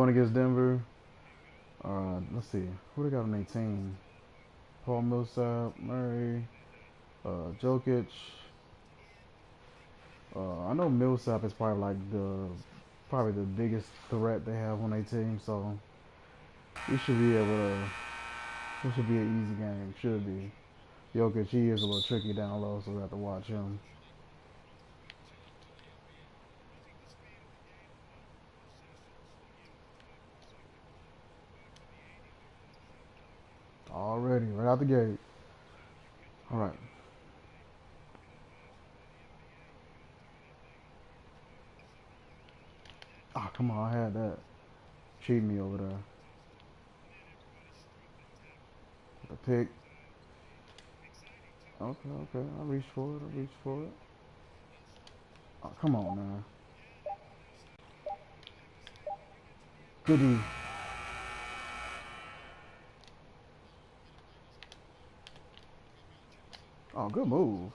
going against Denver. Let's see. Who they got on their team? Paul Millsap, Murray, Jokic. I know Millsap is probably like probably the biggest threat they have on their team, so we should be able to. It should be an easy game. Should be. Jokic, he is a little tricky down low, so we have to watch him. Already, right out the gate. All right. Ah, come on, I had that. Cheat me over there. The pick. Okay, okay. I reached for it. I reached for it. Oh, come on, man. Goody. Oh, good move.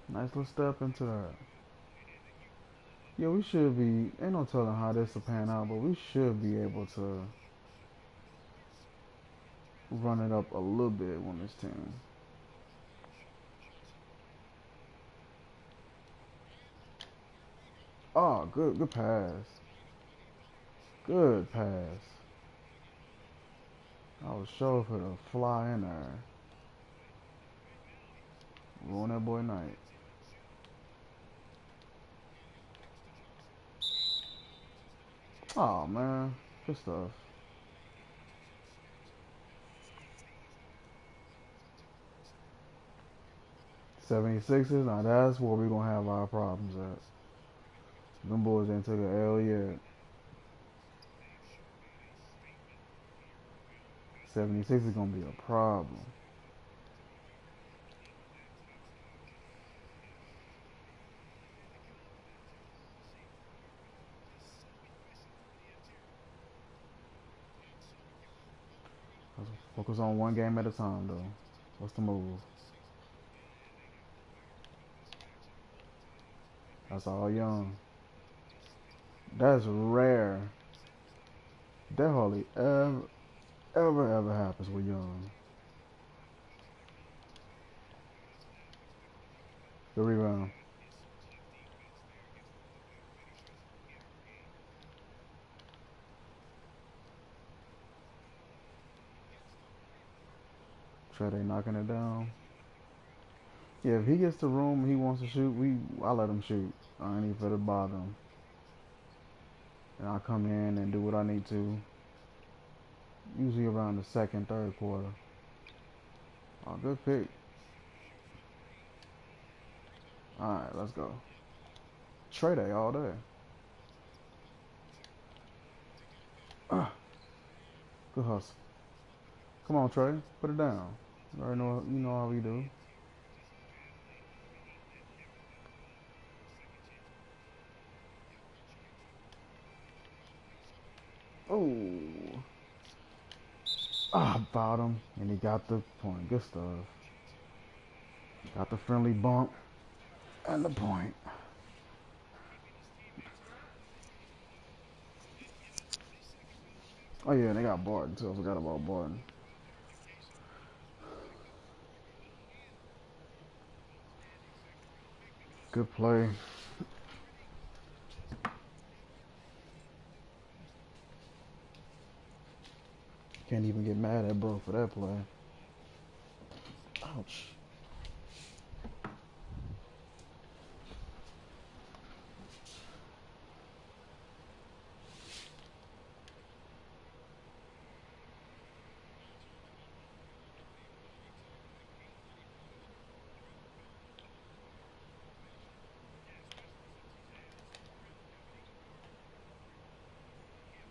Nice little step into that. Yeah, we should be. Ain't no telling how this will pan out, but we should be able to run it up a little bit on this team. Oh, good pass. Good pass. I was sure for the fly in there. Ruin that boy night. Oh man, good stuff. 76ers, now that's where we're gonna have our problems at. Them boys ain't took a L yet. 76 is gonna be a problem. Let's focus on one game at a time though. What's the move? That's all young. That's rare. That hardly ever happens with young. The rebound. Trey, they knocking it down. Yeah, if he gets the room he wants to shoot, I let him shoot. I ain't even for the bottom. And I come in and do what I need to. Usually around the second, third quarter. Oh, good pick. Alright, let's go. Trey Day all day. Ah, good hustle. Come on, Trey. Put it down. You already know, you know how we do. Oh. Ah, bottom. And he got the point. Good stuff. Got the friendly bump. And the point. Oh, yeah, and they got Barton, too. I forgot about Barton. Good play. Can't even get mad at bro for that play. Ouch.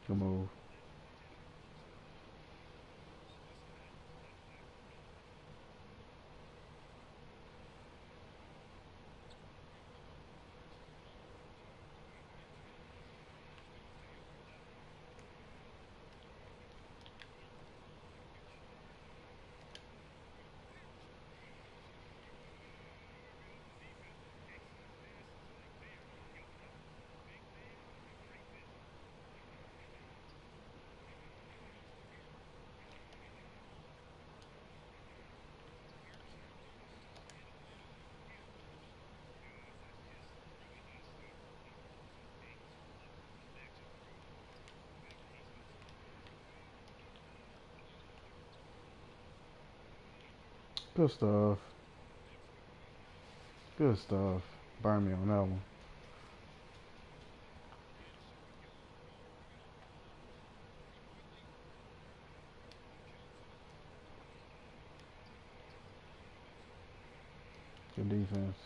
Good move. Good stuff. Good stuff. Burn me on that one. Good defense.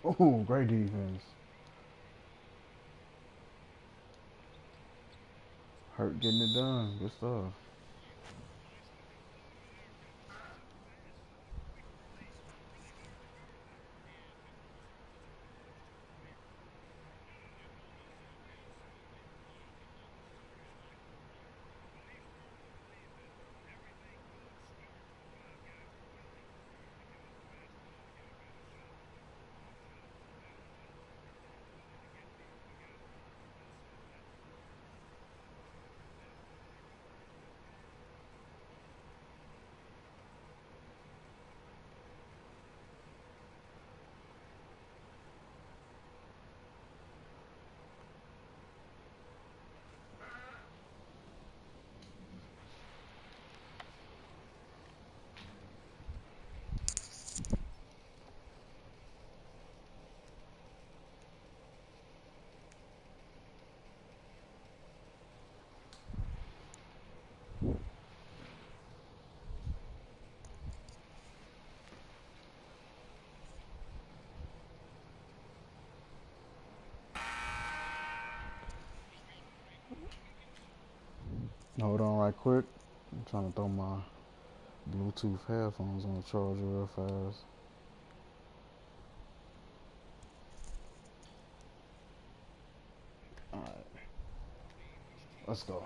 Oh, great defense. Hurt getting it done. Good stuff. Hold on right quick. I'm trying to throw my Bluetooth headphones on the charger real fast. Alright, let's go.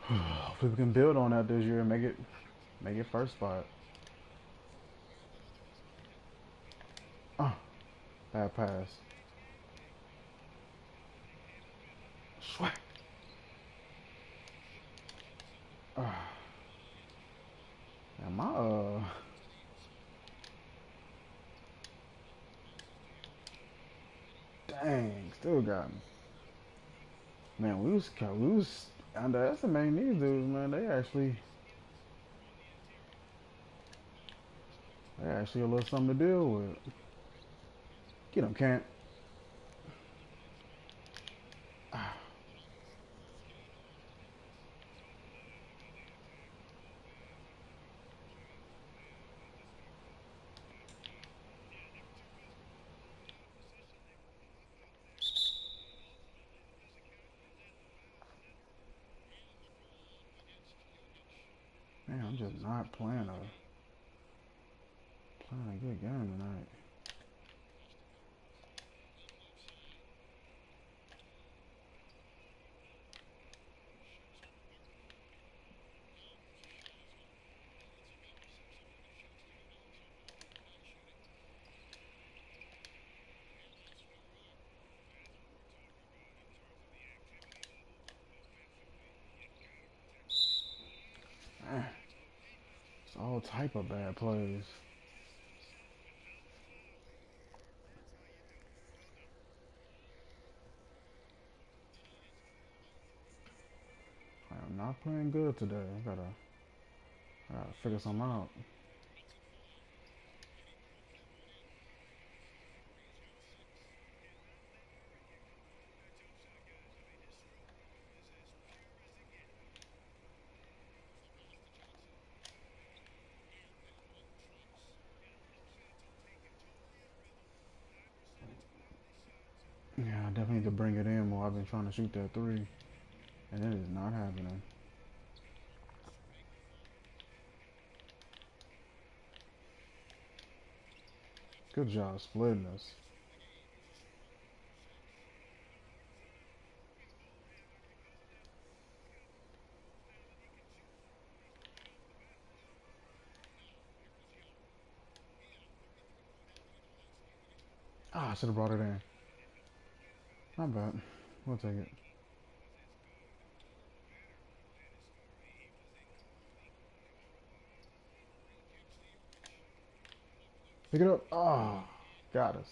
Hopefully we can build on that this year and make it first spot. Oh, bad pass. Swag. And my dang, still got me. Man, we was underestimating these dudes, man. They actually a little something to deal with. Get him, Kent. Man, I'm just not playing a good game tonight. Man, it's all type of bad plays. I am not playing good today. I gotta figure something out. Yeah, I definitely need to bring it in more. I've been trying to shoot that three, and it is not happening. Good job splitting us. Ah, I should have brought it in. Not bad. We'll take it. Pick it up. Ah, oh, got us.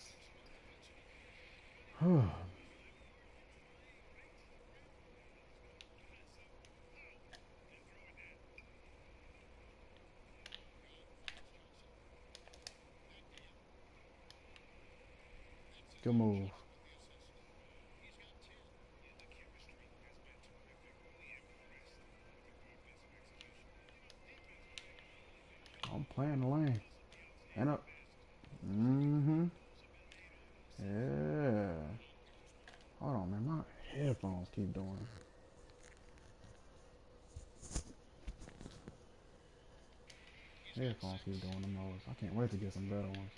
Good move. I'm playing the lane. And up. Mm-hmm. Yeah. Hold on, man. My headphones keep doing. Headphones keep doing the most. I can't wait to get some better ones.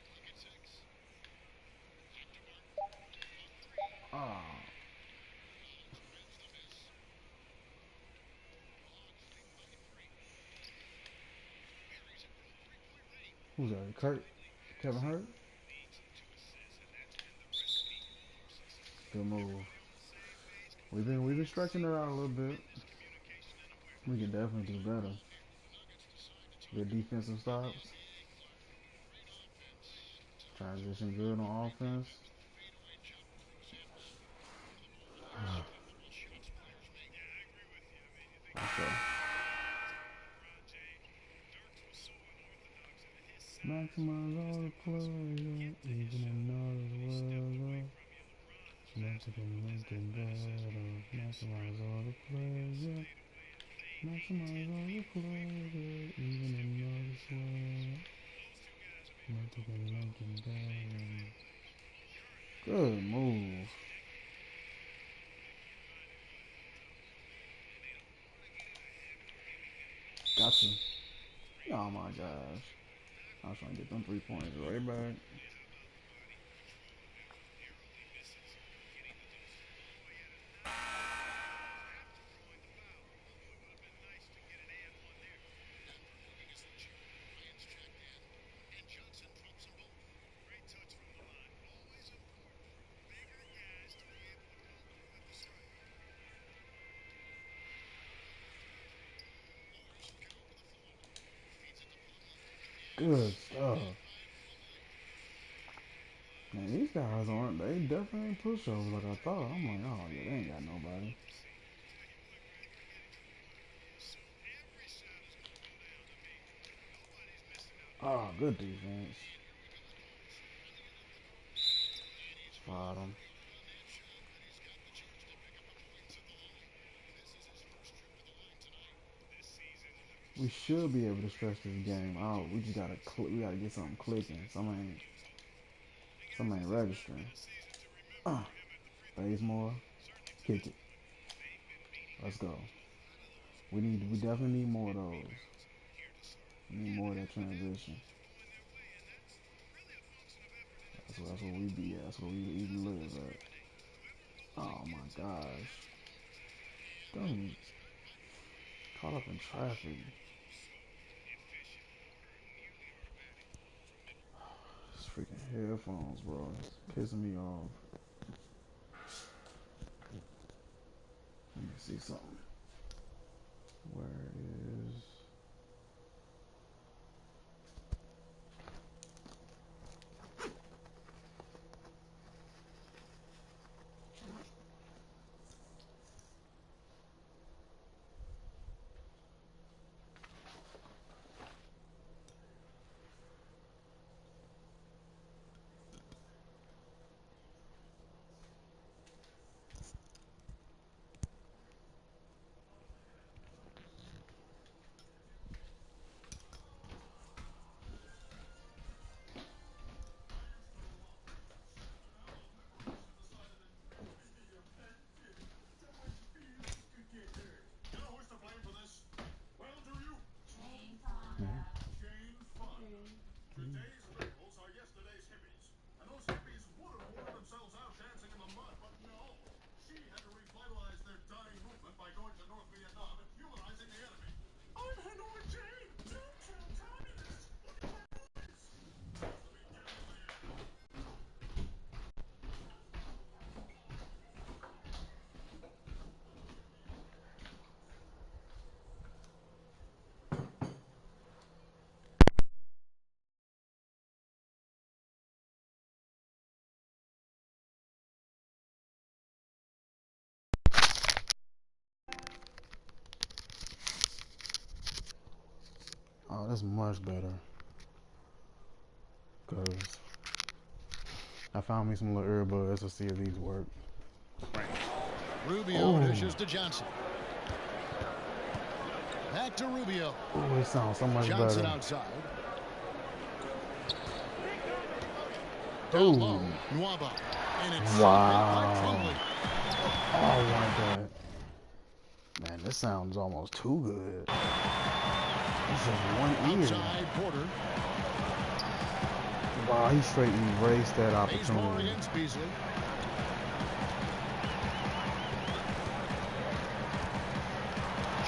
Ah. Who's that? Kurt? Kevin Hurt? Good move. We've been stretching it out a little bit. We can definitely do better. Good defensive stops. Transition good on offense. Okay. Maximize all the pleasure, even another weather. Mexican Lincoln better. Maximize all the pleasure. Maximize all the pleasure, even another sweater. Mexican Lincoln better. Good move. Gotcha. Oh my gosh. I was trying to get them 3 points right back. Good stuff. Man, these guys aren't, they definitely ain't pushovers like I thought. I'm like, oh yeah, they ain't got nobody. Oh, good defense. Fought him. We should be able to stretch this game out. We just gotta we gotta get something clicking. Some ain't registering. Uh, Bazemore, kick it. Let's go. We definitely need more of those. We need more of that transition. That's what we be at. That's where we live at. Oh my gosh. Don't even caught up in traffic. This freaking headphones, bro. It's pissing me off. Let me see something. Where is Oh, that's much better. Cause I found me some little earbuds to see if these work. Rubio dishes to Johnson. Back to Rubio. Oh, it sounds so much Johnson better. outside. Oh, low, Nwaba. And it's wow. Oh, I want that. Man, this sounds almost too good. This is one ear. Outside Porter. Wow, he straight erased that opportunity. Against Beasley.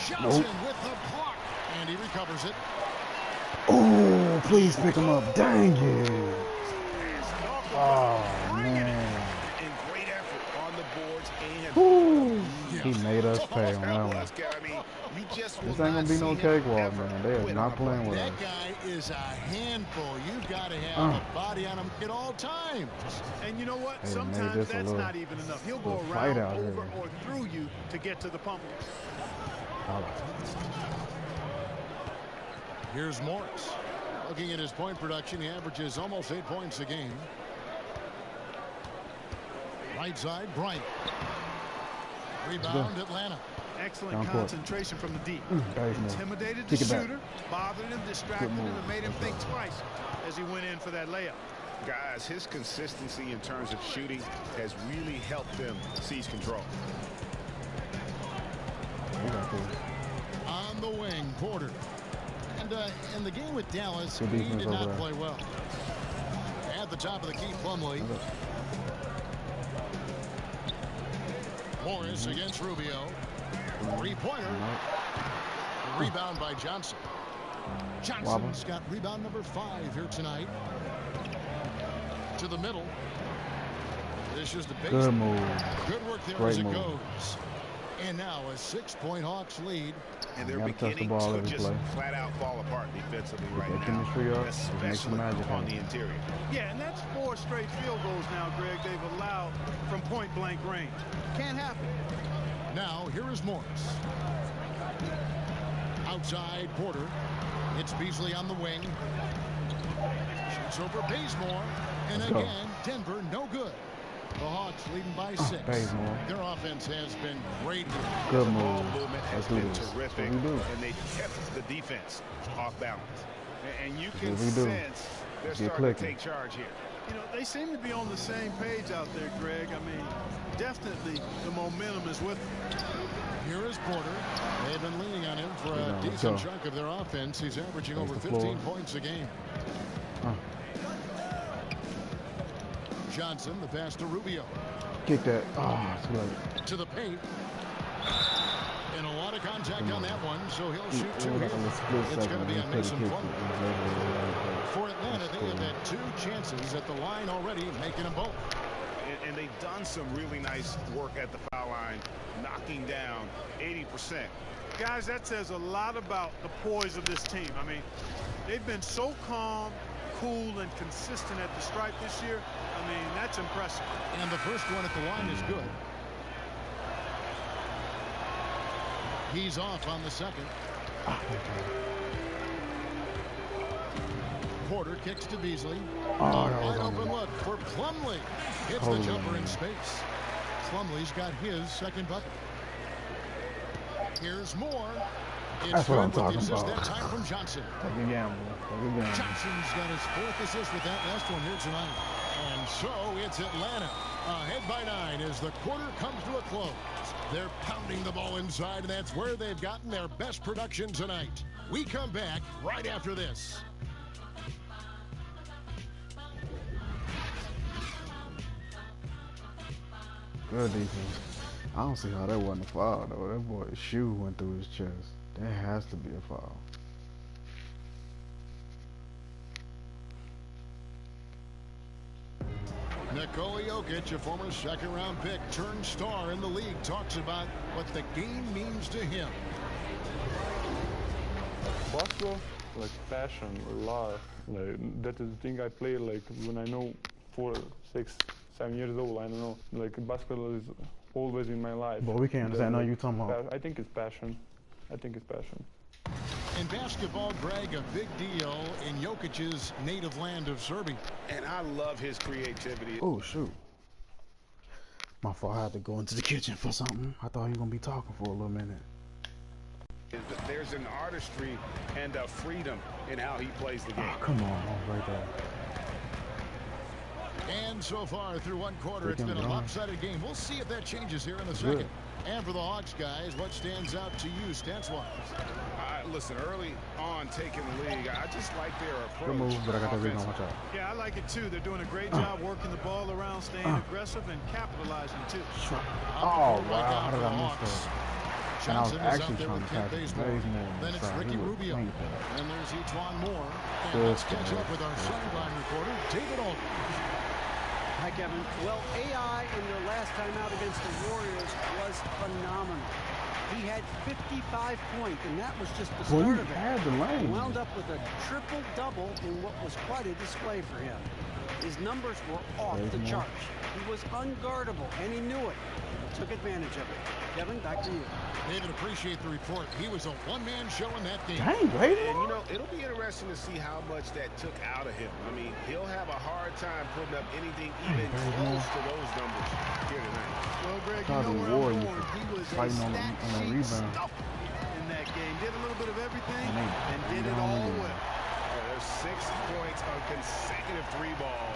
Johnson with the block, and he recovers it. Oh, please pick him up. Dang it. Oh, man. Great effort on the boards and Ooh, he made us pay on that one. This ain't gonna be no cakewalk, man. They are not playing with us. That guy is a handful. You've got to have a body on him at all times. And you know what? Hey, sometimes that's not even enough. He'll go around, over, or through you to get to the pump. Here's Morris. Looking at his point production, he averages almost 8 points a game. Right side, Bryant. Rebound, Atlanta. Excellent concentration from the deep. Intimidated the shooter, bothered him, distracted him, and made him think twice as he went in for that layup. Guys, his consistency in terms of shooting has really helped them seize control. On the wing, Porter. And in the game with Dallas, he did not play well. At the top of the key, Plumlee. Morris against Rubio. Three-pointer. Rebound by Johnson. Johnson's got rebound number 5 here tonight. To the middle. This is the base. Good move. Good work there as it goes. And now a 6-point Hawks lead. And they're beginning to just flat out fall apart defensively right now, especially on the interior. Yeah, and that's 4 straight field goals now, Greg, they've allowed from point-blank range. Can't happen. Now, here is Morris. Outside, Porter. It's Beasley on the wing. Shoots over Bazemore. And again, Denver no good. The Hawks leading by 6. Their offense has been great here. Good move. Movement has been terrific, and they kept the defense off balance. And you can sense they're starting to take charge here. You know, they seem to be on the same page out there, Greg. I mean, definitely the momentum is with them. Here is Porter. They've been leaning on him for a decent chunk of their offense. He's averaging over 15 points a game. Johnson, the pass to Rubio. Kick that. Oh, it's good. To the paint. And a lot of contact on that one, so he'll shoot 2 here. It's going to be on Mason Plumlee. For Atlanta, they have had 2 chances at the line already, making them both. And they've done some really nice work at the foul line, knocking down 80%. Guys, that says a lot about the poise of this team. I mean, they've been so calm, cool, and consistent at the stripe this year. I mean, that's impressive. And the first one at the line is good. He's off on the second. Porter kicks to Beasley. Wide open look for Plumlee. Hits the jumper in space. Plumlee's got his second bucket. Here's more. That's what I'm talking about. That time from Johnson. Take a gamble. Johnson's got his 4th assist with that last one here tonight. And so it's Atlanta ahead by 9 as the quarter comes to a close. They're pounding the ball inside, and that's where they've gotten their best production tonight. We come back right after this. Good defense. I don't see how that wasn't a foul, though. That boy's shoe went through his chest. That has to be a foul. Nikola Jokic, a former second-round pick, turned star in the league, talks about what the game means to him. Basketball, like passion, love. Like that is the thing I play. Like when I know 4, 6, 7 years old, I don't know. Like basketball is always in my life. But we can't understand. I know you talking about. I think it's passion. I think it's passion. In basketball, Greg, a big deal in Jokic's native land of Serbia. And I love his creativity. Oh, shoot. My fault. I had to go into the kitchen for something. I thought he was going to be talking for a little minute. There's an artistry and a freedom in how he plays the game. Oh, come on. Right there. And so far through one quarter, it's been a lopsided game. We'll see if that changes here in the second. And for the Hawks, guys, what stands out to you stats-wise? Listen, early on taking the league, I just like their approach. Good move, but I got that reading on. Watch out. Yeah, I like it too. They're doing a great job working the ball around, staying aggressive, and capitalizing too. Oh, wow. How did I miss that? And I was Johnson actually trying to catch it. Then it's Ricky Rubio. And there's Etuan Moore. And Good let's catch up with our sideline reporter, David Aldridge. Hi, Kevin. Well, AI in their last time out against the Warriors was phenomenal. He had 55 points, and that was just the start of it. Had the lane. He wound up with a triple-double in what was quite a display for him. His numbers were off the charts. He was unguardable, and he knew it. Took advantage of it. Kevin, back to you. David, appreciate the report. He was a one-man show in that game. Dang, Brady. And, you know, it'll be interesting to see how much that took out of him. I mean, he'll have a hard time putting up anything even close to those numbers here tonight. Well, Greg, you know where I'm going. He was a stat sheet stuff in that game. Did a little bit of everything and did it all well. There's 6 points on consecutive 3 balls.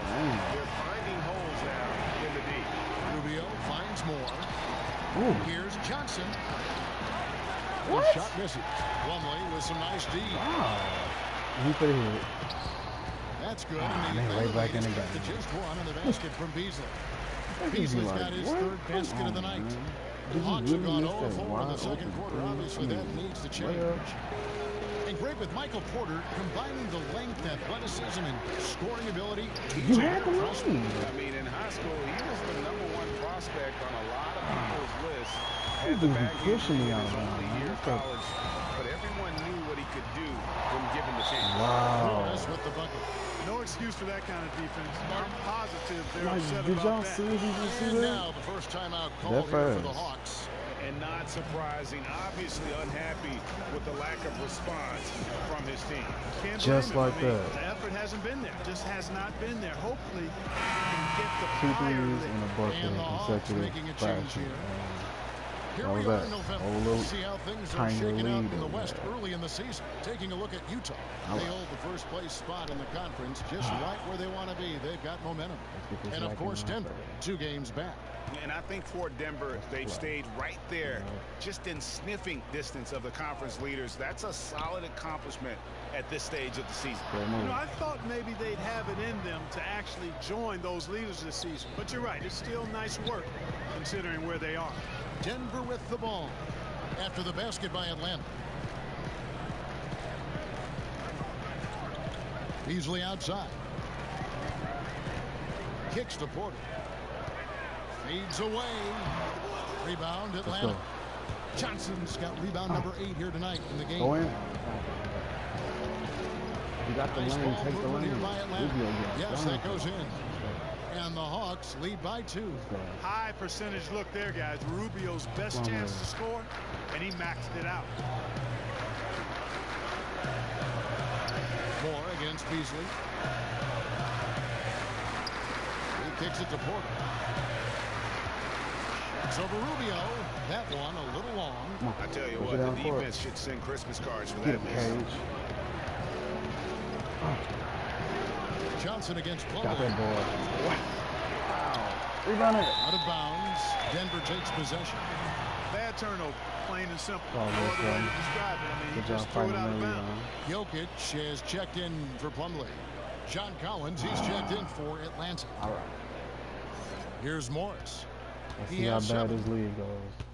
They're finding holes now in the D. Rubio finds more. Ooh. Here's Johnson. What? Shot misses. Plumlee with some nice D. Wow. He could have hit. That's good. And they right back in the game. Just one in the basket from Beasley. Beasley's got his third basket of the night. The Hawks have gone 0-4 in the second quarter. Obviously, that needs to change. And great with Michael Porter, combining the length, athleticism, and scoring ability. You had the money. I mean, in high school, he was the #1 prospect on a lot of people's lists. He's been pushing me out of year college, but everyone knew what he could do when given the chance. Wow. With the bucket. No excuse for that kind of defense. I'm positive they're Like, upset did y'all about that. see if you just see And that? now the first timeout called here for the Hawks. And not surprising, obviously unhappy with the lack of response from his team. Can't Just blame him. like I mean, that. The effort hasn't been there. Just has not been there. Hopefully, he can get the 2 fire threes lit. and a bucket And in the Hawks consecutive making a change fashion. here. Here What we was are that? in November. Oh, We'll little see how things are tiny shaking out lead in the over West there. early in the season. Taking a look at Utah. They hold the first place spot in the conference, just right where they want to be. They've got momentum. And of course, Denver, 2 games back. And I think for Denver, they've stayed right there, just in sniffing distance of the conference leaders. That's a solid accomplishment at this stage of the season. You know, I thought maybe they'd have it in them to actually join those leaders this season. But you're right, it's still nice work considering where they are. Denver with the ball after the basket by Atlanta. Beasley outside. Kicks to Porter. Fades away. Rebound Atlanta. Johnson's got rebound number 8 here tonight in the game. Go in. You got the Nice lane. ball Take the movement lane. here by Atlanta. Rubio gets Yes, done. that goes in. And the Hawks lead by 2. High percentage look there, guys. Rubio's best chance to score, and he maxed it out. Moore against Beasley. He kicks it to Porter. So for Rubio, that one a little long. I tell you what, the defense should send Christmas cards for that miss. Johnson against Plumlee. Got that ball. Wow. Rebound it. Out of bounds. Denver takes possession. Bad turnover, plain and simple. Oh, No other way okay. to describe it. I mean, Good he job just threw it fighting out of early bounds. on. Jokic has checked in for Plumlee. John Collins, he's checked in for Atlanta. All right. Here's Morris. Let's He see how has bad 7. this league goes.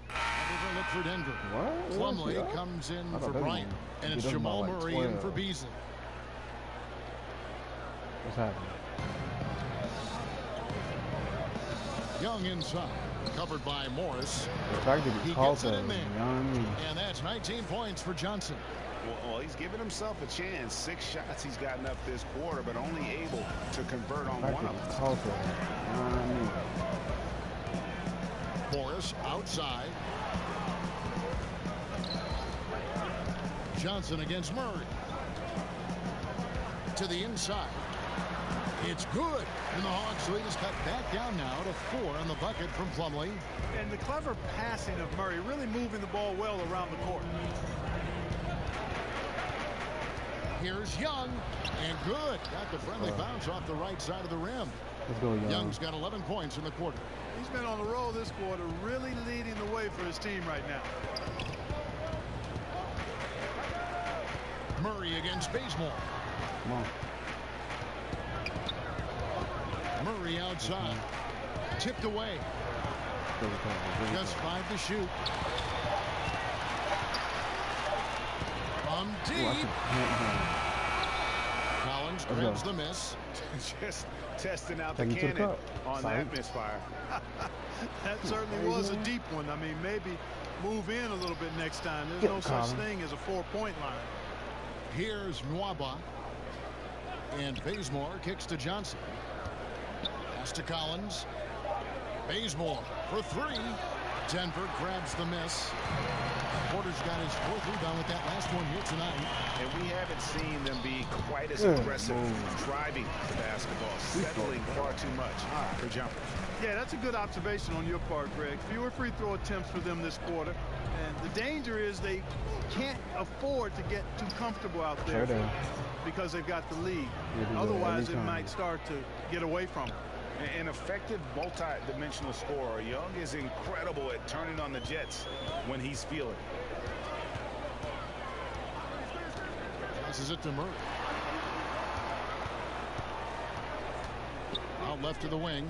Another look for Denver. What? Plumlee comes in for Bryant. And it's Jamal Murray in for Beasley. What's happening? Young inside. Covered by Morris. The fact that He he called gets it that in is there. beyond me. And that's 19 points for Johnson. Well, he's given himself a chance. 6 shots he's gotten up this quarter, but only able to convert on The fact one that of he them. called that is beyond me. Morris outside. Johnson against Murray. To the inside. It's good. And the Hawks lead is cut back down now to 4 on the bucket from Plumlee. And the clever passing of Murray, really moving the ball well around the court. Here's Young, and good. Got the friendly bounce off the right side of the rim. Let's go, Young. Young's got 11 points in the quarter. He's been on the roll this quarter, really leading the way for his team right now. Murray against Bazemore. Come on. Murray outside. Tipped away. Just 5 to shoot. From deep. Collins grabs the miss. Just testing out the cannon on that misfire. That certainly was a deep one. I mean, maybe move in a little bit next time. There's no such thing as a 4-point line. Here's Nwaba. And Bazemore kicks to Johnson. Pass to Collins. Bazemore for 3. Denver grabs the miss. Porter's got his 4th rebound with that last one here tonight. And we haven't seen them be quite as aggressive driving the basketball, settling far too much for jumpers. Yeah, that's a good observation on your part, Greg. Fewer free throw attempts for them this quarter. And the danger is they can't afford to get too comfortable out there because they've got the lead. Otherwise, it might start to get away from them. An effective multi-dimensional scorer. Young is incredible at turning on the Jets when he's feeling. Passes it to Murray. Out left to the wing.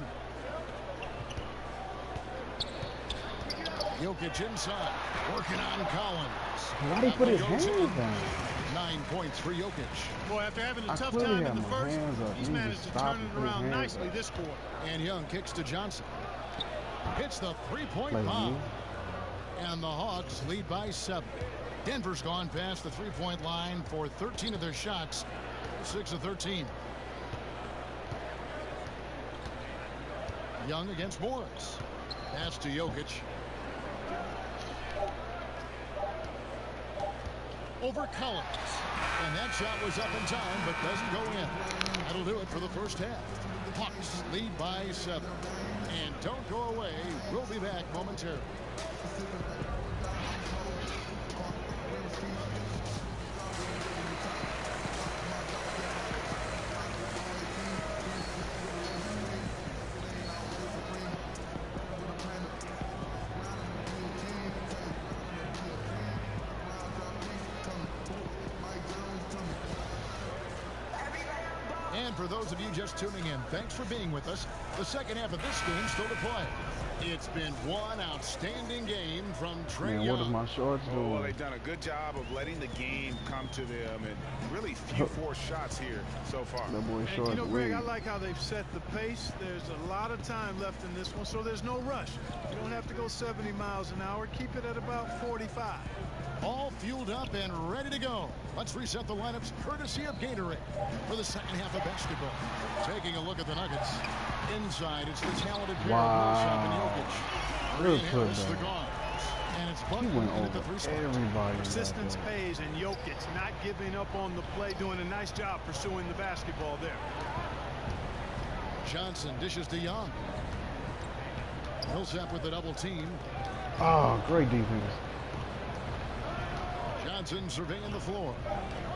Jokic inside. Working on Collins. Why did he put his hands down? 9 points for Jokic. Boy, after having a tough time in the first, he's managed to turn it around nicely this quarter. And Young kicks to Johnson. Hits the 3-point bomb. And the Hawks lead by 7. Denver's gone past the 3-point line for 13 of their shots. 6 of 13. Young against Morris. Pass to Jokic. Over Collins. And that shot was up in time, but doesn't go in. That'll do it for the first half. Hawks lead by 7. And don't go away. We'll be back momentarily. And for those of you just tuning in, thanks for being with us. The second half of this game still to play. It's been one outstanding game from Trae Young. What is my shorts doing? Well, they've done a good job of letting the game come to them, and really few forced shots here so far. And you know, Greg, I like how they've set the pace. There's a lot of time left in this one, so there's no rush. You don't have to go 70 miles an hour. Keep it at about 45. All fueled up and ready to go. Let's reset the lineups courtesy of Gatorade for the second half of basketball. Taking a look at the Nuggets. Inside, it's the talented pair of Millsap and Jokic. Green Harris, the guards. And it's Bucky at the 3 spot. Persistence pays, and Jokic not giving up on the play, doing a nice job pursuing the basketball there. Johnson dishes to Young. Millsap with the double team. Oh, great defense. Johnson surveying the floor.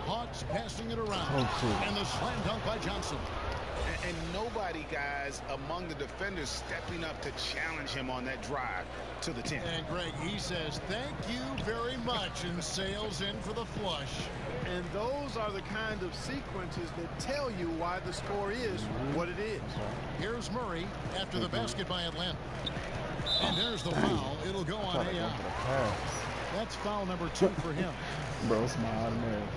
Hawks passing it around. And the slam dunk by Johnson. And nobody, guys, among the defenders stepping up to challenge him on that drive to the 10. And Greg, he says, thank you very much, and sails in for the flush. And those are the kind of sequences that tell you why the score is what it is. Here's Murray after the basket by Atlanta. And there's the foul. It'll go on AI. That's foul number 2 for him. Bro, smile and everything.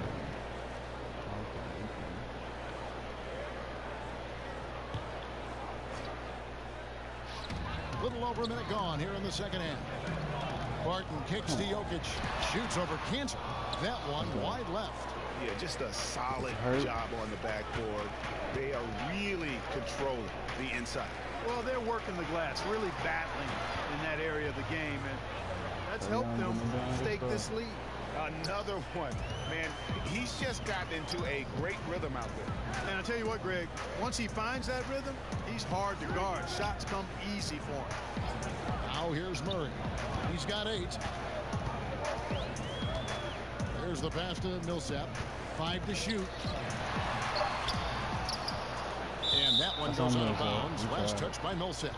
Little over a minute gone here in the second half. Barton kicks to Jokic. Shoots over Cantor. That one wide left. Yeah, just a solid job on the backboard. They are really controlling the inside. Well, they're working the glass, really battling in that area of the game, and that's helped them stake this lead. Another one. Man, he's just gotten into a great rhythm out there. And I tell you what, Greg, once he finds that rhythm, he's hard to guard. Shots come easy for him. Now here's Murray. He's got 8. There's the pass to Millsap. 5 to shoot. And that one goes out of bounds. Last touch by Millsap.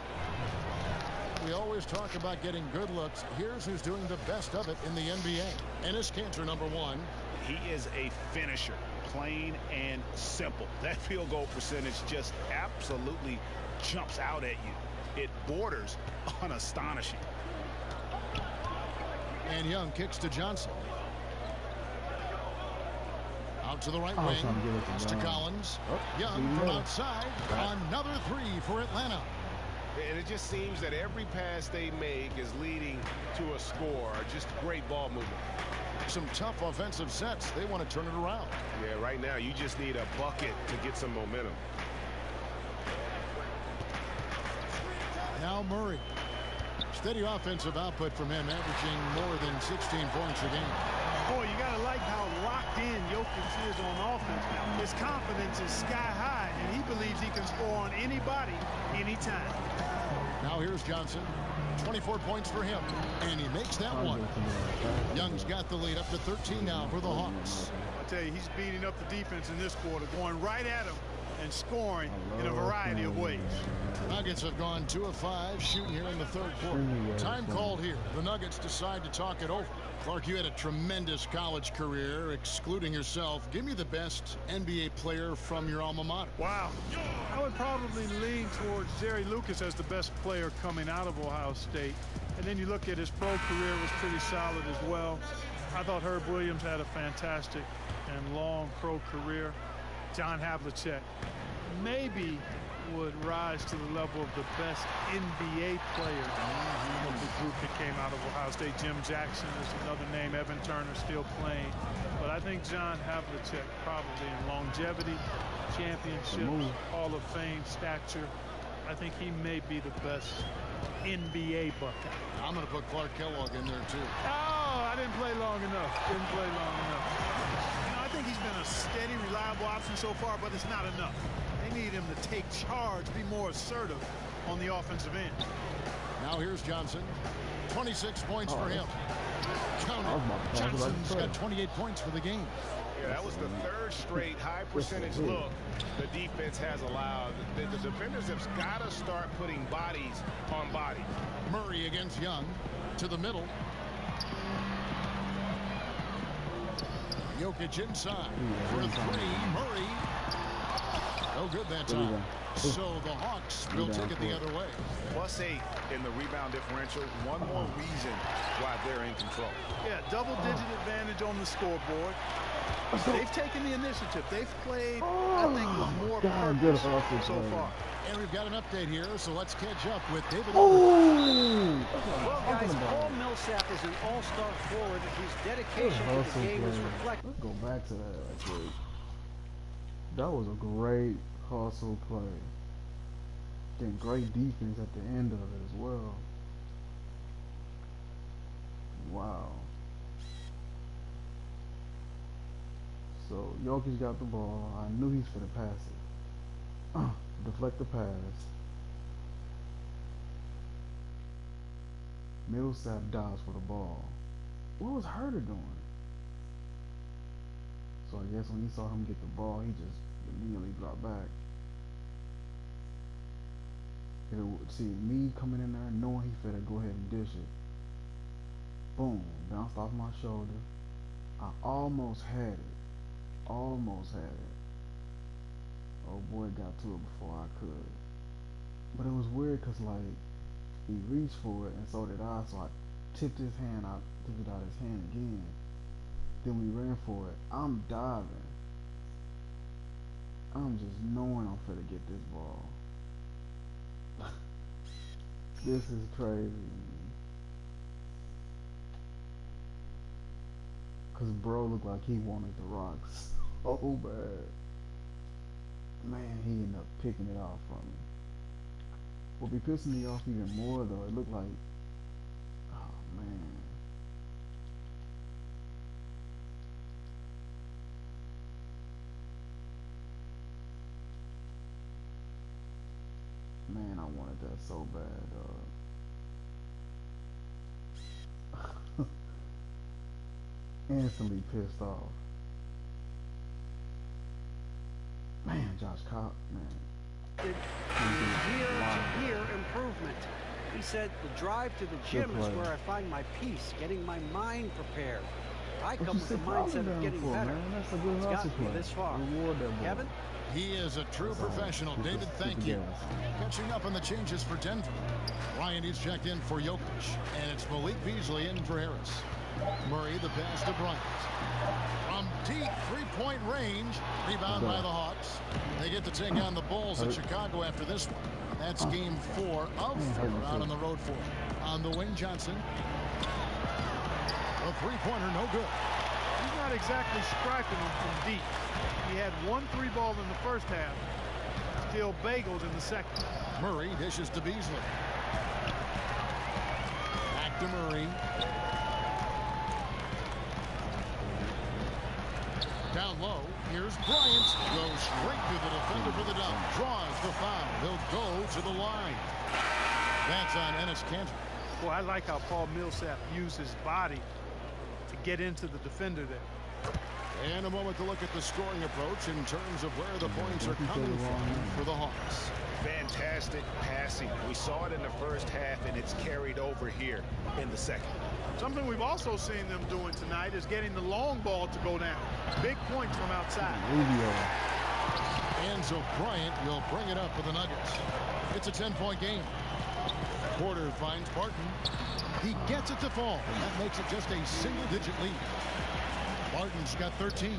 We always talk about getting good looks. Here's who's doing the best of it in the NBA. Enes Kanter, number 1. He is a finisher, plain and simple. That field goal percentage just absolutely jumps out at you. It borders on astonishing. And Young kicks to Johnson. Out to the right wing. Pass to Collins. Young from outside. Another 3 for Atlanta. And it just seems that every pass they make is leading to a score. Just great ball movement. Some tough offensive sets. They want to turn it around. Yeah, right now you just need a bucket to get some momentum. Now Murray. Steady offensive output from him, averaging more than 16 points a game. Boy, you got to like how locked in Jokic is on offense now. His confidence is sky high, and he believes he can score on anybody, anytime. Now here's Johnson. 24 points for him, and he makes that one. Young's got the lead up to 13 now for the Hawks. I tell you, he's beating up the defense in this quarter, going right at him and scoring in a variety of ways. Nuggets have gone 2 of 5 shooting here in the third quarter. Time called here. The Nuggets decide to talk it over. Clark, you had a tremendous college career, excluding yourself. Give me the best NBA player from your alma mater. Wow. I would probably lean towards Jerry Lucas as the best player coming out of Ohio State. And then you look at his pro career was pretty solid as well. I thought Herb Williams had a fantastic and long pro career. John Havlicek maybe would rise to the level of the best NBA player of the group that came out of Ohio State. Jim Jackson is another name. Evan Turner still playing. But I think John Havlicek probably in longevity, championship, Hall of Fame stature. I think he may be the best NBA Buckeye. I'm going to put Clark Kellogg in there, too. Oh, I didn't play long enough. Didn't play long enough. You know, I think he's been a steady, reliable option so far, but it's not enough. They need him to take charge, be more assertive on the offensive end. Now here's Johnson. 26 points for him. Counter. Johnson's got 28 points for the game. Yeah, that was the 3rd straight high percentage look the defense has allowed. The defenders have got to start putting bodies on bodies. Murray against Young to the middle. Jokic inside for 3. Murray. No good that time. So the Hawks will take it the other way. +8 in the rebound differential. One more reason why they're in control. Yeah, double-digit advantage on the scoreboard. They've taken the initiative. They've played, I think, with more purpose so far. And we've got an update here, so let's catch up with David. Well, guys, Paul Millsap is an all-star forward. His dedication to the game is reflected. Let's go back to that right quick. That was a great hustle play. Then great defense at the end of it as well. Wow. So Jokic got the ball. I knew he's finna pass it. Deflect the pass. Millsap dives for the ball. What was Herder doing? So I guess when he saw him get the ball, he just immediately dropped back. See me coming in there knowing he finna go ahead and dish it. Boom, bounced off my shoulder. I almost had it. Almost had it. Oh boy, got to it before I could. But it was weird because like he reached for it and so did I. So I tipped his hand out, tipped it out his hand again. Then we ran for it. I'm diving. I'm just knowing I'm finna get this ball. This is crazy. Cause bro looked like he wanted the rocks so bad. Man, he ended up picking it off from me. What be pissing me off even more though, it looked like, oh man. want that so bad, dog. Instantly pissed off. Man, Josh Cobb, man. Year-to-year improvement. He said the drive to the gym is where I find my peace, getting my mind prepared. I come with the mindset of getting better. Man. That's a good It's hustle gotten me play. this far. Reward that boy. Kevin? He is a true professional. David, thank you. Catching up on the changes for Denver. Ryan is checked in for Jokic, and it's Malik Beasley in for Harris. Murray, the pass to Bryant. From deep three-point range, rebound by the Hawks. They get to take on the Bulls at Chicago after this one. That's game 4 of 4 out on the road for him. On the wing, Johnson. A three-pointer, no good. He's not exactly striking them from deep. He had 1 3-ball in the first half. Still bagels in the second. Murray dishes to Beasley. Back to Murray. Down low, here's Bryant. Goes straight to the defender for the dunk. Draws the foul. He'll go to the line. That's on Enes Kanter. Boy, I like how Paul Millsap used his body to get into the defender there. And a moment to look at the scoring approach in terms of where the points are coming from for the Hawks. Fantastic passing. We saw it in the first half, and it's carried over here in the second. Something we've also seen them doing tonight is getting the long ball to go down. Big points from outside. And so Bryant will bring it up for the Nuggets. It's a 10-point game. Porter finds Barton. He gets it to fall. That makes it just a single-digit lead. Barton's got 13.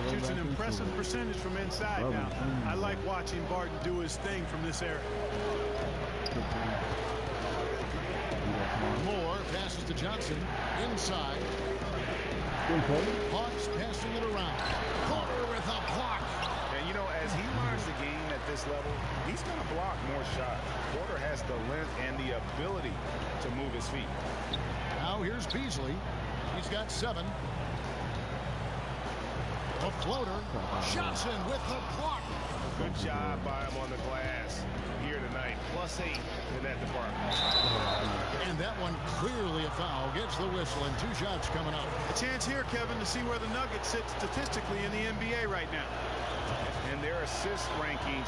Shoots an impressive percentage from inside now. I like watching Barton do his thing from this area. Moore passes to Johnson. Inside. Hawks passing it around. Porter with a block. And, you know, as he learns the game at this level, he's going to block more shots. Porter has the length and the ability to move his feet. Now here's Beasley. He's got 7. A floater. Johnson with the block. Good job by him on the glass here tonight. +8 in that department. And that one clearly a foul. Gets the whistle and 2 shots coming up. A chance here, Kevin, to see where the Nuggets sit statistically in the NBA right now. And their assist rankings,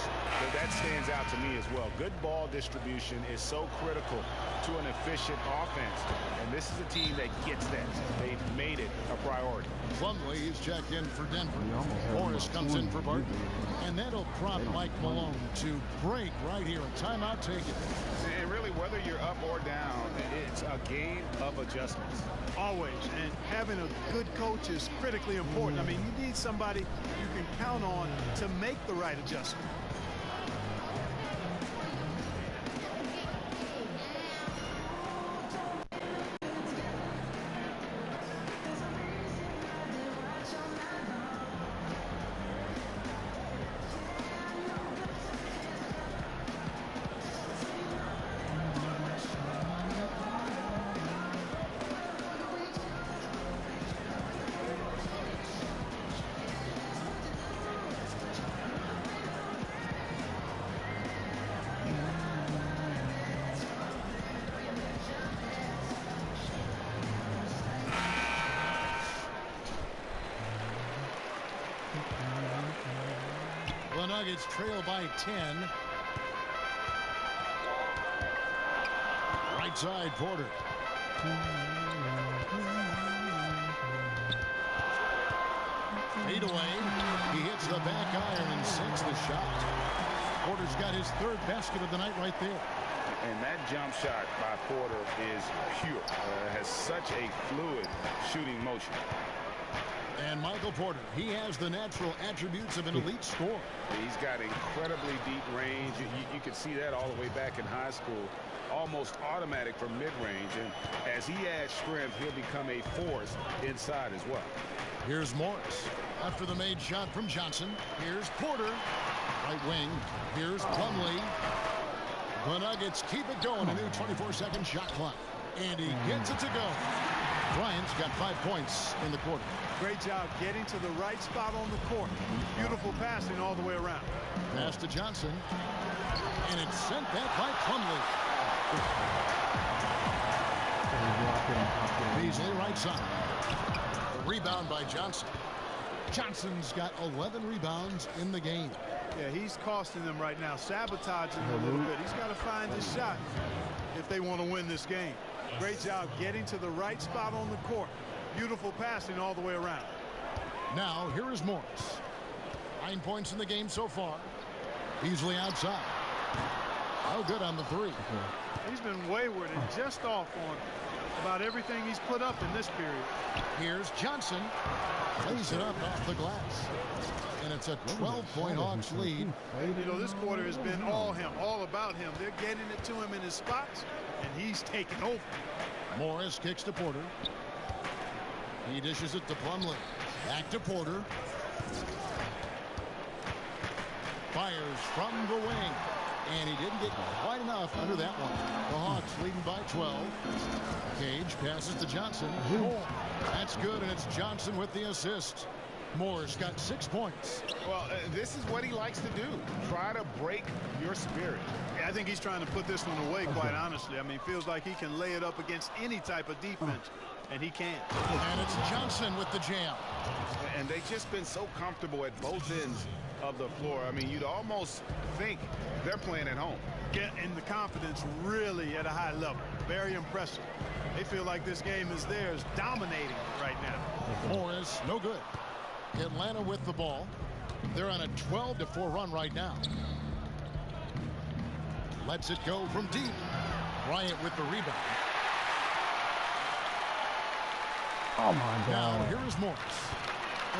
that stands out to me as well. Good ball distribution is so critical to an efficient offense. And this is a team that gets that. They've made it a priority. Plumlee is checked in for Denver. Morris comes in for Barton. And that'll prompt Mike Malone to break right here. A timeout taken. And really, whether you're up or down, it's a game of adjustments. Always. And having a good coach is critically important. I mean, you need somebody you can count on to make the right adjustment. The Nuggets trail by 10. Right side, Porter. Fade away. He hits the back iron and sinks the shot. Porter's got his 3rd basket of the night right there. And that jump shot by Porter is pure. Has such a fluid shooting motion. And Michael Porter, he has the natural attributes of an elite scorer. He's got incredibly deep range. You could see that all the way back in high school. Almost automatic from mid-range. And as he adds strength, he'll become a force inside as well. Here's Morris. After the made shot from Johnson, here's Porter. Right wing. Here's Plumlee. The Nuggets keep it going. A new 24-second shot clock. And he gets it to go. Bryant's got 5 points in the quarter. Great job getting to the right spot on the court. Beautiful passing all the way around. Pass to Johnson. And it's sent back by Plumlee. Beasley right side. Rebound by Johnson. Johnson's got 11 rebounds in the game. Yeah, he's costing them right now, sabotaging them a little bit. He's got to find his shot if they want to win this game. Great job getting to the right spot on the court. Beautiful passing all the way around. Now, here is Morris. 9 points in the game so far. Beasley outside. Oh, good on the three. He's been wayward and just off on about everything he's put up in this period. Here's Johnson. Lays it up off the glass. And it's a 12-point Hawks lead. You know, this quarter has been all him, all about him. They're getting it to him in his spots, and he's taking over. Morris kicks to Porter. He dishes it to Plumlee. Back to Porter. Fires from the wing. And he didn't get quite enough under that one. The Hawks leading by 12. Cage passes to Johnson. That's good, and it's Johnson with the assist. Morris got 6 points. Well, this is what he likes to do. Try to break your spirit. Yeah, I think he's trying to put this one away, quite honestly. I mean, feels like he can lay it up against any type of defense, and he can. And it's Johnson with the jam. And they've just been so comfortable at both ends of the floor. I mean, you'd almost think they're playing at home. And the confidence really at a high level. Very impressive. They feel like this game is theirs, dominating right now. Morris, no good. Atlanta with the ball. They're on a 12-4 run right now. Lets it go from deep. Bryant with the rebound. Oh my God. Now here is Morris.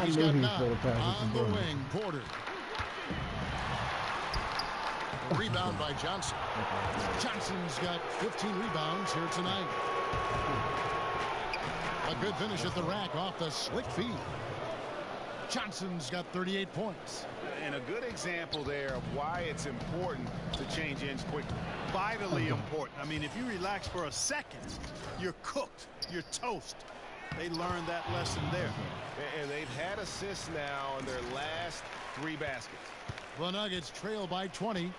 He's got 9 on the wing. Porter. Rebound by Johnson. Johnson's got 15 rebounds here tonight. A good finish at the rack off the slick feed. Johnson's got 38 points. And a good example there of why it's important to change ends quickly. Vitally important. I mean, if you relax for a second, you're cooked. You're toast. They learned that lesson there. And they've had assists now in their last 3 baskets. The Nuggets trail by 20.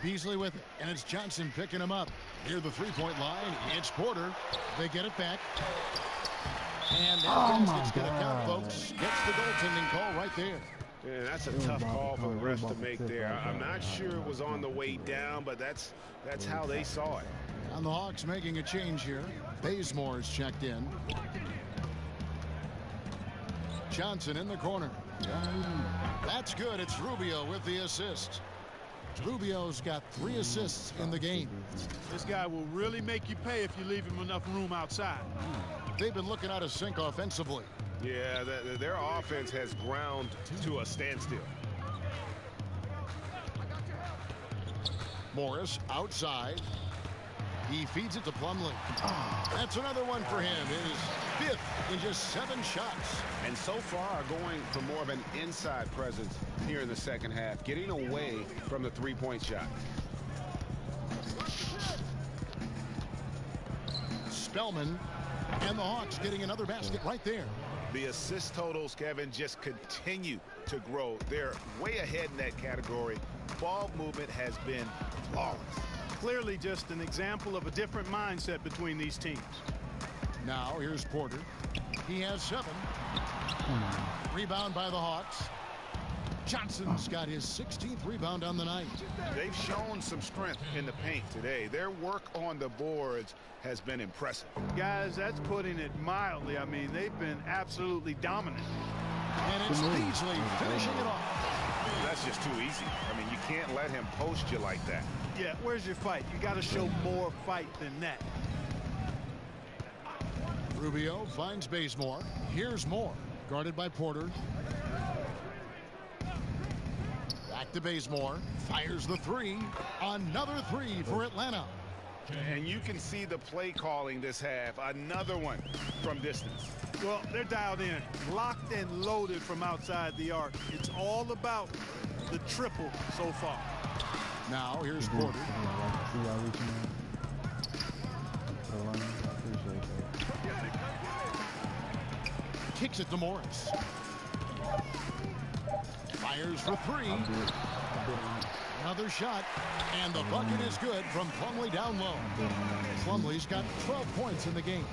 Beasley with it, and it's Johnson picking him up. Near the three-point line, it's Porter. They get it back. And that basket's going to count, folks. Gets the goaltending call right there. Yeah, that's a tough call for the refs to make there. I'm not sure it was on the way down, but that's how they saw it. And the Hawks making a change here. Bazemore is checked in. Johnson in the corner. That's good. It's Rubio with the assist. Rubio's got 3 assists in the game. This guy will really make you pay if you leave him enough room outside. They've been looking out of sync offensively. Yeah, their offense has ground to a standstill. Morris outside. He feeds it to Plumlee. That's another one for him. His 5th in just 7 shots. And so far going for more of an inside presence here in the second half, getting away from the three-point shot. Spellman and the Hawks getting another basket right there. The assist totals, Kevin, just continue to grow. They're way ahead in that category. Ball movement has been flawless. Clearly just an example of a different mindset between these teams. Now here's Porter. He has 7. Rebound by the Hawks. Johnson's got his 16th rebound on the night. They've shown some strength in the paint today. Their work on the boards has been impressive. Guys, that's putting it mildly. I mean, they've been absolutely dominant. And it's Beasley finishing it off. That's just too easy. I mean, you can't let him post you like that. Yeah, where's your fight? You got to show more fight than that. Rubio finds Bazemore. Here's Moore, guarded by Porter. Back to Bazemore. Fires the 3. Another 3 for Atlanta. And you can see the play calling this half. Another one from distance. Well, they're dialed in, locked and loaded from outside the arc. It's all about the triple so far. Now here's Porter. See y'all reaching out. I appreciate that. Kicks it to Morris. Fires for three. Another shot, and the bucket is good from Plumlee down low. Plumlee's got 12 points in the game.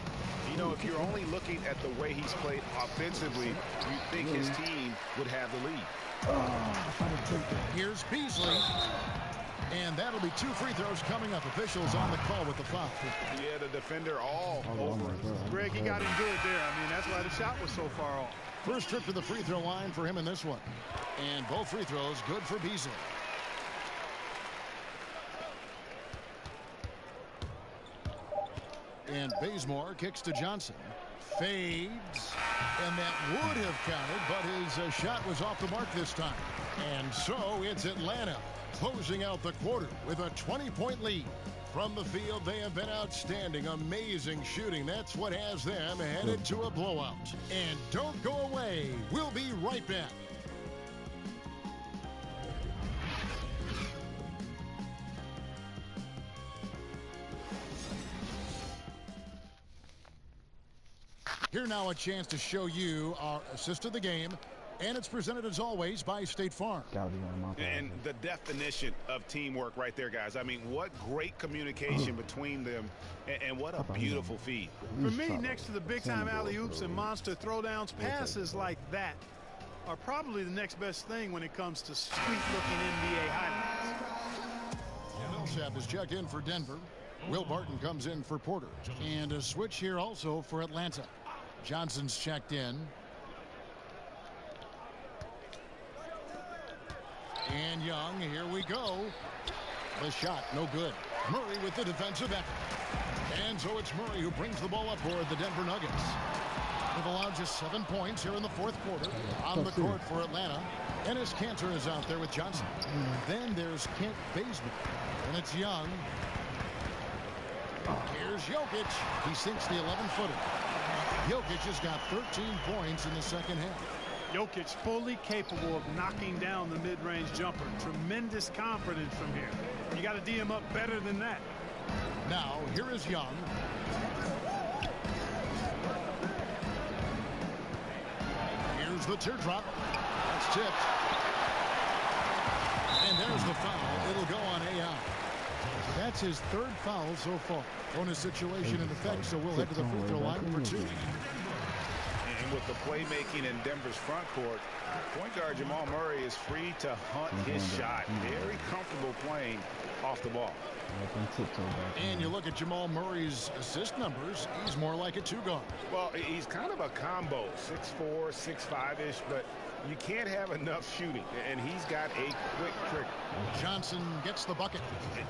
You know, if you're only looking at the way he's played offensively, you think his team would have the lead. Here's Beasley. And that'll be 2 free throws coming up. Officials on the call with the foul. Yeah, the defender all over him. Greg, he got him good there. I mean, that's why the shot was so far off. First trip to the free throw line for him in this one. And both free throws good for Beasley. And Bazemore kicks to Johnson. Fades. And that would have counted, but his shot was off the mark this time. And so it's Atlanta closing out the quarter with a 20-point lead. From the field, they have been outstanding. Amazing shooting. That's what has them headed to a blowout. And don't go away. We'll be right back. Here now a chance to show you our assist of the game. And it's presented, as always, by State Farm. And the definition of teamwork right there, guys. I mean, what great communication between them, and what a beautiful feed. For me, next to the big-time alley-oops and monster throwdowns, passes like that are probably the next best thing when it comes to sweet-looking NBA highlights. Millsap is checked in for Denver. Will Barton comes in for Porter. And a switch here also for Atlanta. Johnson's checked in. And Young, here we go. The shot, no good. Murray with the defensive effort. And so it's Murray who brings the ball up for the Denver Nuggets. They've allowed just 7 points here in the fourth quarter. On the court for Atlanta. Enes Kanter is out there with Johnson. Then there's Kent Bazemore. And it's Young. Here's Jokic. He sinks the 11-footer. Jokic has got 13 points in the second half. Jokic fully capable of knocking down the mid-range jumper. Tremendous confidence from here. You got to D him up better than that. Now, here is Young. Here's the teardrop. That's tipped. And there's the foul. It'll go on AI. That's his 3rd foul so far. Bonus situation in effect, so we'll head to the free throw line for 2. And with the playmaking in Denver's front court, point guard Jamal Murray is free to hunt his shot. Very comfortable playing off the ball. And you look at Jamal Murray's assist numbers, he's more like a 2-guard. Well, he's kind of a combo, 6'4", 6'5"-ish, but you can't have enough shooting, and he's got a quick trigger. Johnson gets the bucket.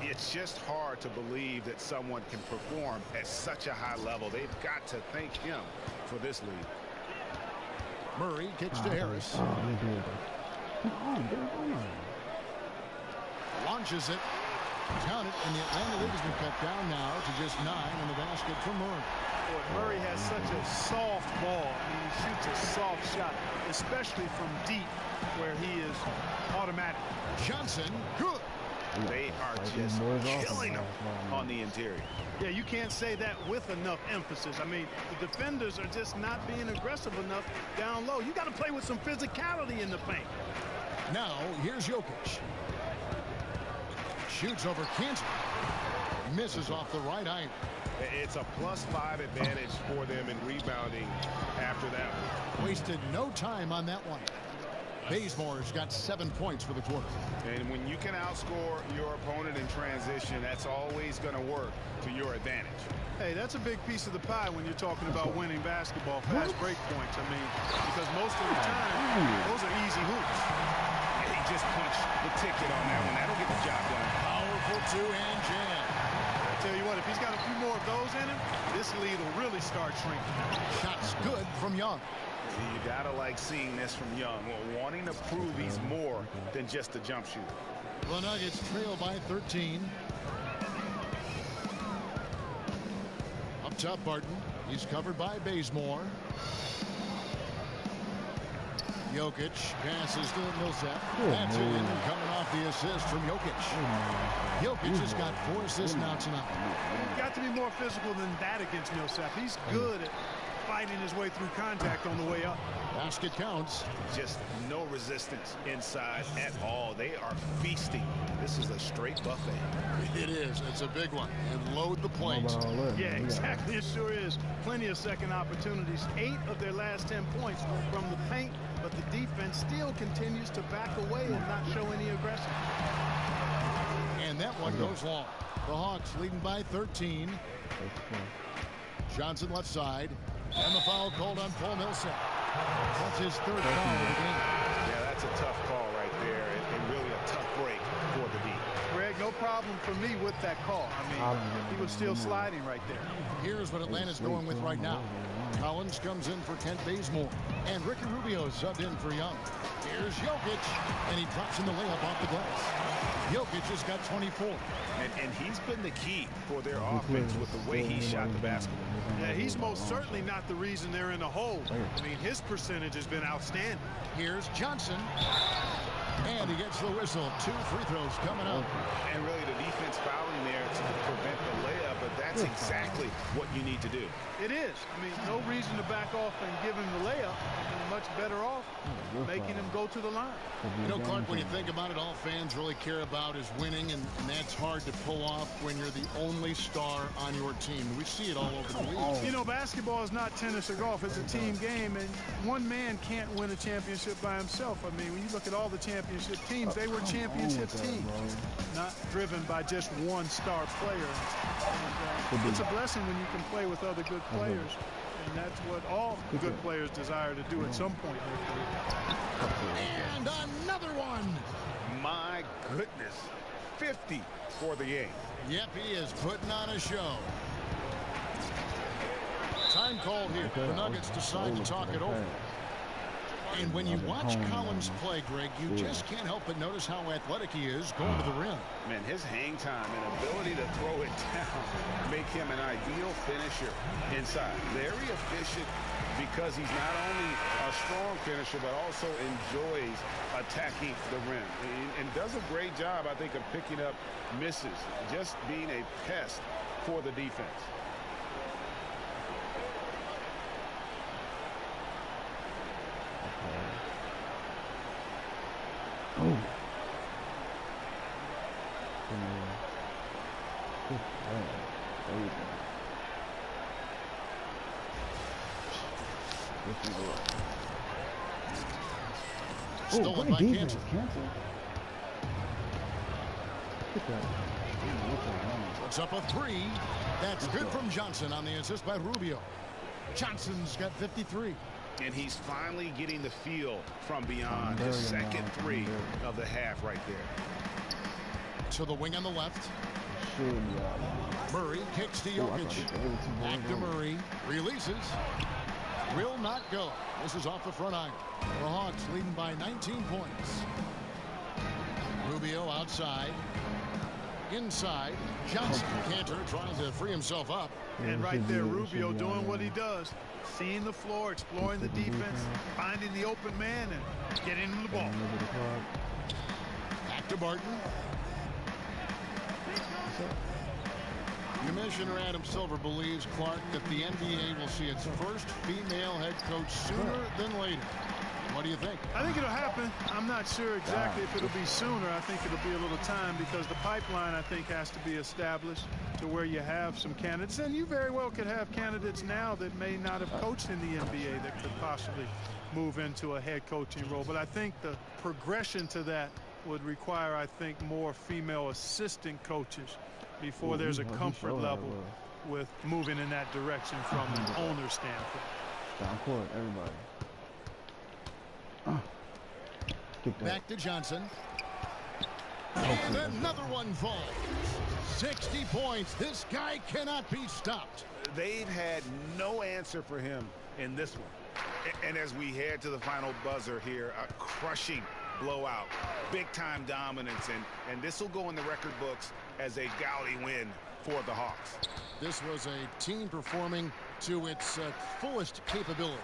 It's just hard to believe that someone can perform at such a high level. They've got to thank him for this lead. Murray kicks to Harris. Launches it. Count it, and the Atlanta League has been cut down now to just 9 in the basket for Murray. Boy, Murray has such a soft ball. I mean, he shoots a soft shot, especially from deep where he is automatic. Johnson, good. They are just killing him on the interior. Yeah, you can't say that with enough emphasis. I mean, the defenders are just not being aggressive enough down low. You got to play with some physicality in the paint. Now, here's Jokic. Shoots over Kanter. Misses off the right iron. It's a +5 advantage for them in rebounding after that one. Wasted no time on that one. Bazemore's got 7 points for the quarter. And when you can outscore your opponent in transition, that's always going to work to your advantage. Hey, that's a big piece of the pie when you're talking about winning basketball. Fast break points, I mean, because most of the time, those are easy hoops. And he just punched the ticket on that one. That'll get the job done. Powerful 2-hand jam. I tell you what, if he's got a few more of those in him, this lead will really start shrinking. Shot's good from Young. You gotta like seeing this from Young, wanting to prove he's more than just a jump shooter. The Nuggets trail by 13. Up top, Barton. He's covered by Bazemore. Jokic passes to Millsap. That's in, coming off the assist from Jokic. Jokic has got 4 assists now tonight. He's got to be more physical than that against Millsap. He's good at fighting his way through contact on the way up. Basket counts. Just no resistance inside at all. They are feasting. This is a straight buffet. It is. It's a big one. And load the plate. Yeah, exactly. It sure is. Plenty of second opportunities. 8 of their last 10 points from the paint, but the defense still continues to back away and not show any aggression. And that one goes long. The Hawks leading by 13. Johnson left side. And the foul called on Paul Millsap. That's his 3rd foul of the game. Yeah, that's a tough call right there, and really a tough break for the D. Greg, no problem for me with that call. I mean, he was still sliding right there. Here's what Atlanta's going with right now. Collins comes in for Kent Bazemore. And Ricky Rubio subbed in for Young. Here's Jokic. And he drops in the layup off the glass. Jokic has got 24. And he's been the key for their offense with the way he shot the basketball. Yeah, he's most certainly not the reason they're in the hole. I mean, his percentage has been outstanding. Here's Johnson. And he gets the whistle. 2 free throws coming up. And really the defense fouling there to prevent the layup, but that's exactly what you need to do. It is. I mean, no reason to back off and give him the layup. You're much better off making him go to the line. You know, Clark, when you think about it, all fans really care about is winning, and that's hard to pull off when you're the only star on your team. We see it all over the league. You know, basketball is not tennis or golf. It's a team game, and one man can't win a championship by himself. I mean, when you look at all the championship teams, they were championship teams, not driven by just one star player. And, it's a blessing when you can play with other good players, and that's what all good players desire to do at some point in their career. And another one. My goodness. 50 for the 8. Yep, he is putting on a show. Time called here. The Nuggets decide to talk it over. And when you watch Collins play, Greg, you just can't help but notice how athletic he is going to the rim. Man, his hang time and ability to throw it down make him an ideal finisher inside. Very efficient because he's not only a strong finisher, but also enjoys attacking the rim. And does a great job, I think, of picking up misses, just being a pest for the defense. Oh. Stolen by Cantor. Puts up a 3. That's good from Johnson on the assist by Rubio. Johnson's got 53. And he's finally getting the feel from beyond his second 3 of the half right there. To the wing on the left. Murray kicks to Jokic. Back to Murray. Releases. Will not go. This is off the front iron. The Hawks leading by 19 points. Rubio outside. Inside. Johnson. Cantor trying to free himself up. And right there, Rubio doing what he does. Seeing the floor, exploring the defense, finding the open man, and getting him the ball. Back to Barton. Commissioner Adam Silver believes, Clark, that the NBA will see its first female head coach sooner than later. What do you think? I think it'll happen. I'm not sure exactly if it'll be sooner. I think it'll be a little time because the pipeline, I think, has to be established to where you have some candidates. And you very well could have candidates now that may not have coached in the NBA that could possibly move into a head coaching role. But I think the progression to that would require, I think, more female assistant coaches before there's a comfort level with moving in that direction from an owner's standpoint. Down court, everybody. Back to Johnson. And another one falls. 60 points. This guy cannot be stopped. They've had no answer for him in this one. And as we head to the final buzzer here, a crushing blowout, big-time dominance, and this will go in the record books as a gaudy win for the Hawks. This was a team performing to its fullest capability.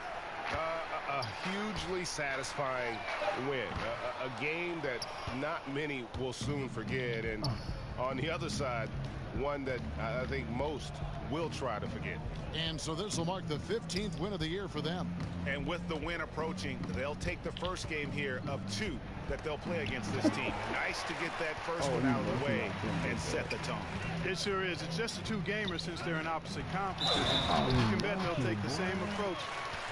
A hugely satisfying win. A game that not many will soon forget. And on the other side, one that I think most will try to forget. And so this will mark the 15th win of the year for them. And with the win approaching, they'll take the first game here of 2 that they'll play against this team. Nice to get that first one out of the way and set the tone. It sure is. It's just a 2-gamer since they're in opposite conferences. You can bet they'll take the same approach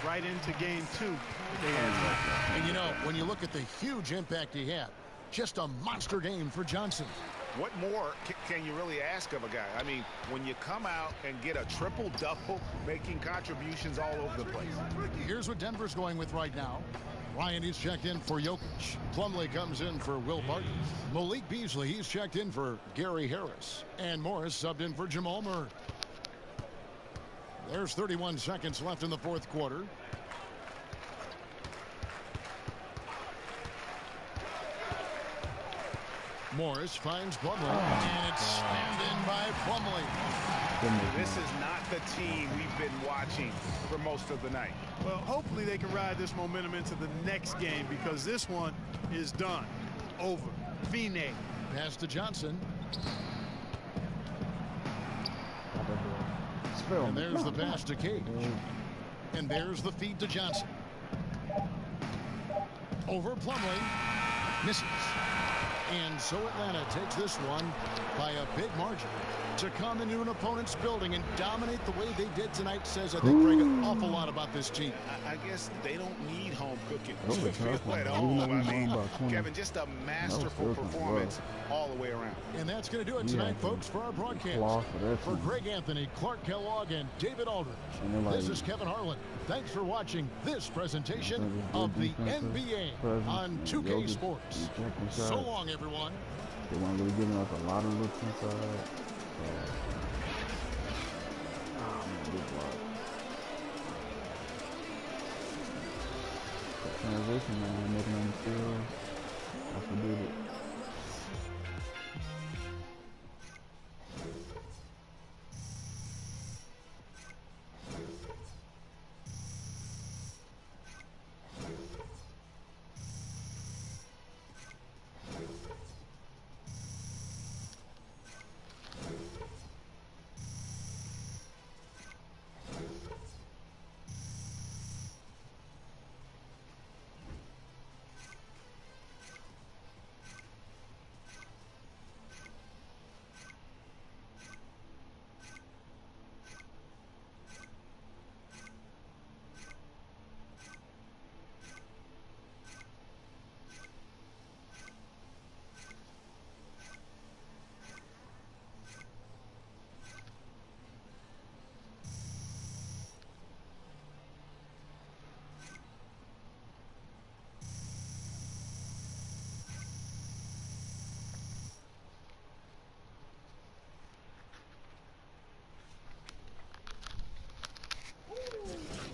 right into game 2 that they had left. And you know, when you look at the huge impact he had, just a monster game for Johnson. What more can you really ask of a guy? I mean, when you come out and get a triple-double, making contributions all over the place. Here's what Denver's going with right now. Ryan is checked in for Jokic. Plumlee comes in for Will Barton. Malik Beasley, he's checked in for Gary Harris. And Morris subbed in for Jamal Murray. There's 31 seconds left in the fourth quarter. Morris finds Plumlee, and it's slammed in by Plumlee. This is not the team we've been watching for most of the night. Well, hopefully they can ride this momentum into the next game because this one is done. Over. Fine. Pass to Johnson. And there's the pass to Cage. And there's the feed to Johnson. Over Plumlee. Misses. And so Atlanta takes this one by a big margin. To come into an opponent's building and dominate the way they did tonight says, I think, Greg, an awful lot about this team. I guess they don't need home cooking to feel at home. I mean, Kevin, just a masterful performance all the way around. And that's going to do it tonight, folks, for our broadcast. For Greg Anthony, Clark Kellogg, and David Aldridge, this is Kevin Harlan. Thanks for watching this presentation of the NBA on 2K Sports. So long, everyone. They weren't really giving us a lot of looks inside. Good block. Transition, man, making them feel. That's what did it.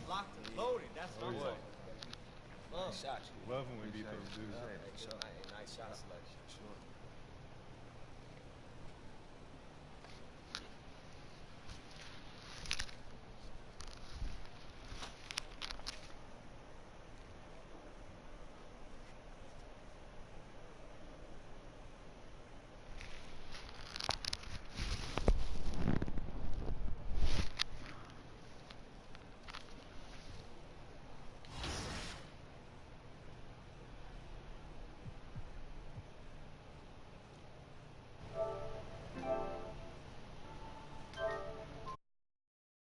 Locked and loaded, that's what I'm talking about. Nice shots. Love when we beat those dudes. Nice shot selection.